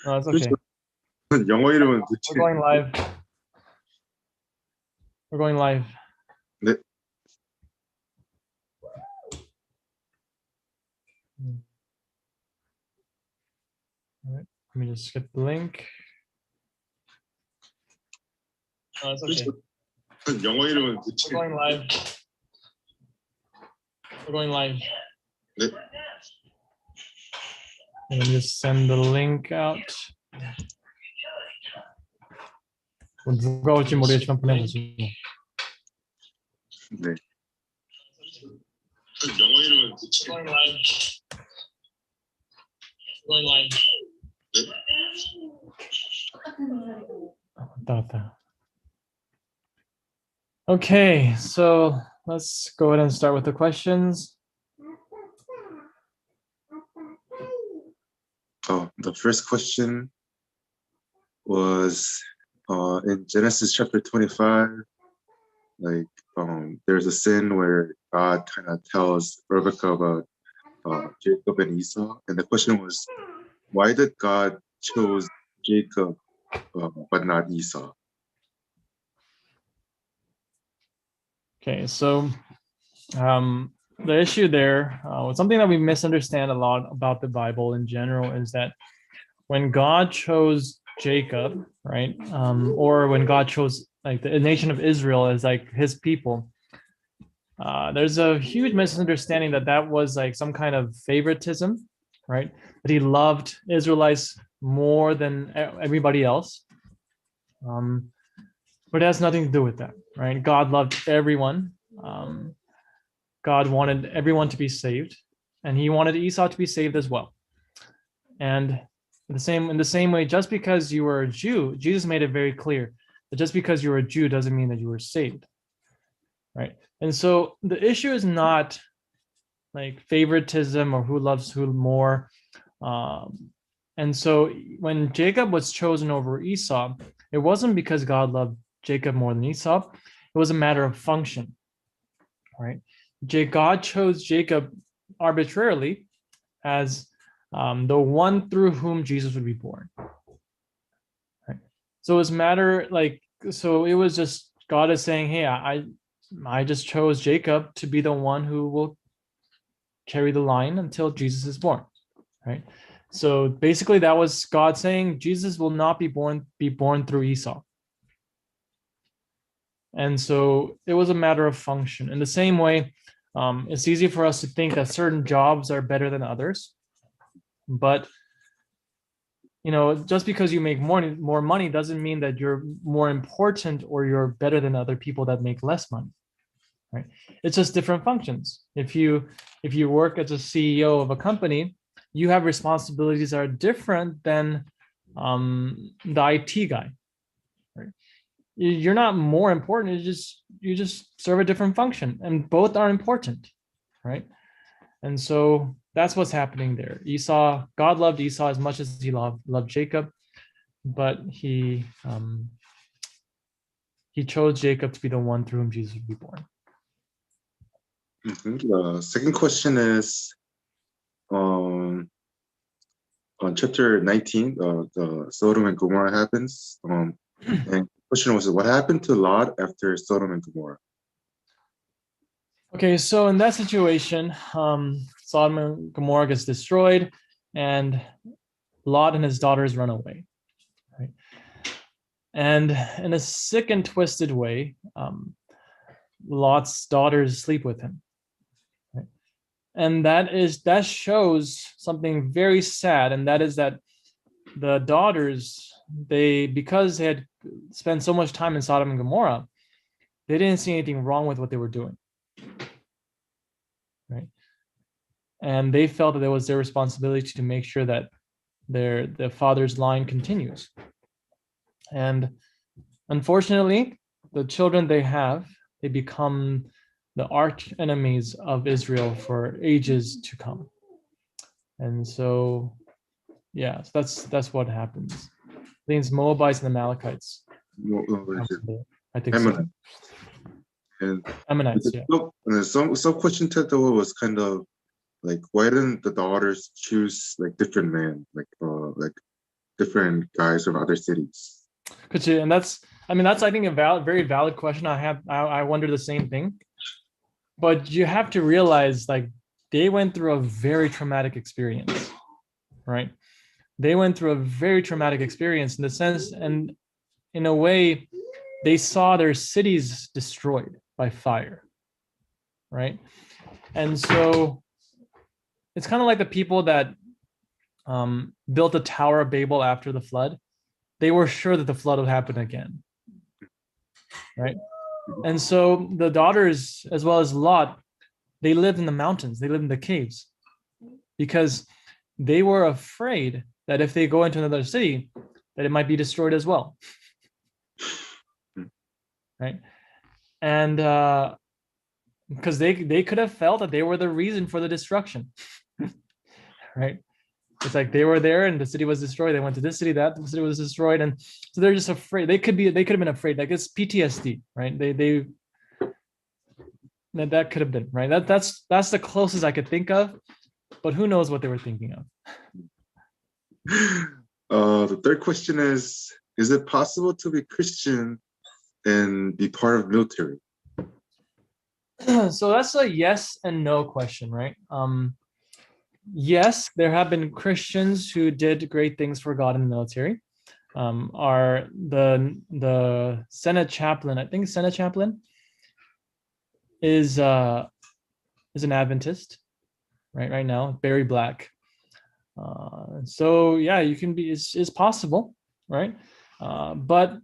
No, it's okay. 영어 이름은 We're 도대체. going live. We're going live. 네. All right. Let me just skip the link. No, it's okay. 영어 이름은 We're 도대체. going live. We're going live. 네. Let me just send the link out. 누가 올지 모르겠지만 보내보지. 네. 영어 이름은 도대체. Going live. Going live. 왔다. Okay, so let's go ahead and start with the questions. The first question was in Genesis chapter 25, like there's a sin where God kind of tells Rebecca about Jacob and Esau, and the question was, why did God choose Jacob but not Esau? Okay, so the issue there, something that we misunderstand a lot about the Bible in general is that when God chose Jacob, right, or when God chose like the nation of Israel as like his people, there's a huge misunderstanding that that was like some kind of favoritism, right? That he loved Israelites more than everybody else. But it has nothing to do with that, right? God loved everyone. God wanted everyone to be saved, and he wanted Esau to be saved as well. And in the same way, just because you were a Jew, Jesus made it very clear that just because you were a Jew doesn't mean that you were saved, right? And so the issue is not like favoritism or who loves who more. And so when Jacob was chosen over Esau, it wasn't because God loved Jacob more than Esau. It was a matter of function, right? God chose Jacob arbitrarily as the one through whom Jesus would be born. Right? So it was matter like, so it was just God is saying, hey, I just chose Jacob to be the one who will carry the line until Jesus is born, right? So basically that was God saying Jesus will not be born through Esau. And so it was a matter of function. In the same way, it's easy for us to think that certain jobs are better than others, but just because you make more money doesn't mean that you're more important or you're better than other people that make less money, right? It's just different functions. If you work as a CEO of a company, you have responsibilities that are different than the IT guy, right? You're not more important. You just serve a different function, and both are important, right? And so that's what's happening there. Esau, God loved Esau as much as he loved Jacob, but he chose Jacob to be the one through whom Jesus would be born. The second question is on chapter 19, the Sodom and Gomorrah happens. And the question was, what happened to Lot after Sodom and Gomorrah? Okay, so in that situation, Sodom and Gomorrah gets destroyed, and Lot and his daughters run away. Right? And in a sick and twisted way, Lot's daughters sleep with him. Right? And that shows something very sad, and that is that the daughters, because they had spent so much time in Sodom and Gomorrah, they didn't see anything wrong with what they were doing. Right? And they felt that it was their responsibility to make sure that their father's line continues. And unfortunately, the children they become the arch enemies of Israel for ages to come. And so, yeah, so that's what happens. I think it's Moabites and Amalekites. I think so. And Ammonites, yeah. Some question to the was kind of like, why didn't the daughters choose like different men, like different guys from other cities. Could you? And that's I think a very valid question. I wonder the same thing. But you have to realize, like, they went through a very traumatic experience, right? They went through a very traumatic experience in the sense, and in a way, they saw their cities destroyed by fire, right? And so it's kind of like the people that built the Tower of Babel after the flood. They were sure that the flood would happen again, right? And so the daughters, as well as Lot, they lived in the mountains, they lived in the caves, because they were afraid that if they go into another city, that it might be destroyed as well, right? And because they could have felt that they were the reason for the destruction, right? It's like they were there and the city was destroyed. They went to this city, that city was destroyed, and so they're just afraid. They could have been afraid. Like, it's PTSD, right? That could have been, right. That's the closest I could think of, but who knows what they were thinking of. The third question is it possible to be Christian and be part of military? So that's a yes and no question, right? Yes, there have been Christians who did great things for God in the military. Are the Senate chaplain, I think Senate chaplain is an Adventist, right now, Barry Black. So yeah, you can be, is possible, right? But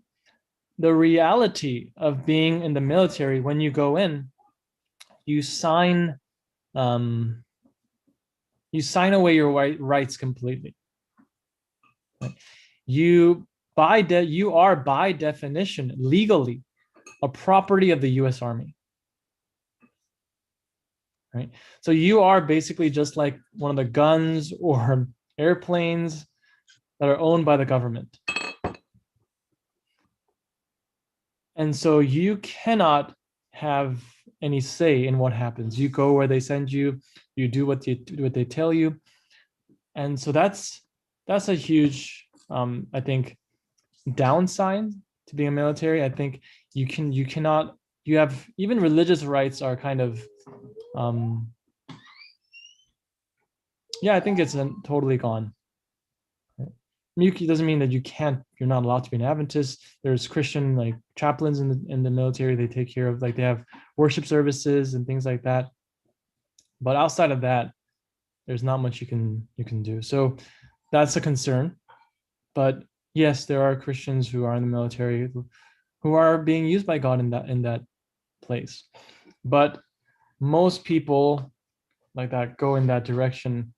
the reality of being in the military, when you go in, you sign away your rights completely. You are by definition legally a property of the U.S. Army, right? So you are basically just like one of the guns or airplanes that are owned by the government. And so you cannot have any say in what happens. You go where they send you, you do what they tell you. And so that's a huge, I think, downside to being a military. I think you cannot, you have, even religious rights are kind of, yeah, I think it's totally gone. It doesn't mean that you're not allowed to be an Adventist. There's Christian, like, chaplains in the military. They take care of, like, they have worship services and things like that. But outside of that, there's not much you can do. So that's a concern. But yes, there are Christians who are in the military who are being used by God in that place. But most people like that go in that direction.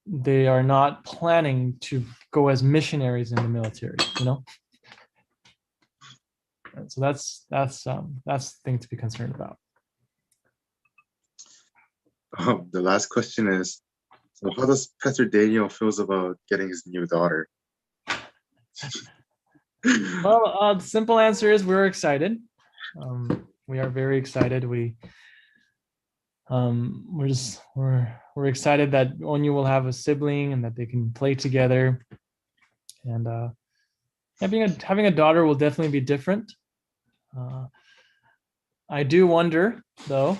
They are not planning to go as missionaries in the military, you know. And so that's the thing to be concerned about. The last question is, so how does Pastor Daniel feels about getting his new daughter? Well, the simple answer is we're excited. We are very excited. We're excited that Onyu will have a sibling and that they can play together. And having a daughter will definitely be different. I do wonder, though.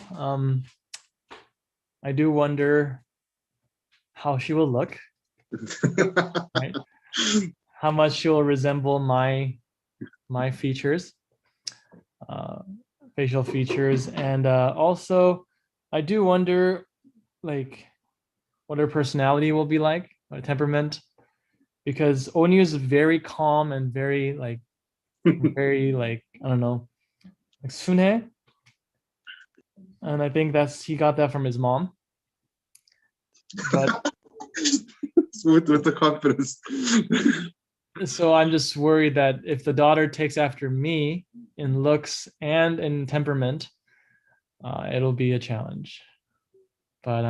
I do wonder how she will look, right? How much she will resemble my features, facial features, and also I do wonder, like, what her personality will be like, her temperament, because Onyu is very calm and very, like, very, like, I don't know, like Sune, and I think he got that from his mom. But with the confidence. So I'm just worried that if the daughter takes after me in looks and in temperament, it'll be a challenge. But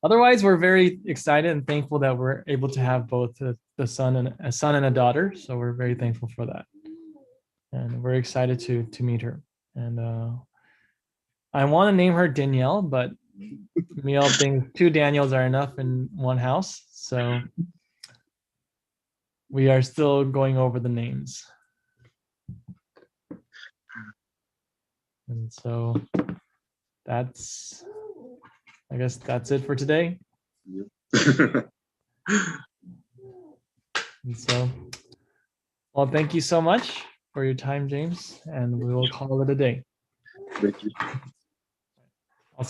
otherwise, we're very excited and thankful that we're able to have both a son and a daughter. So we're very thankful for that, and we're excited to meet her. And I want to name her Danielle, but Miel thinks 2 Daniels are enough in one house. so we are still going over the names. And so I guess that's it for today. Yep. And so, well, thank you so much for your time, James, and we will call it a day. Thank you.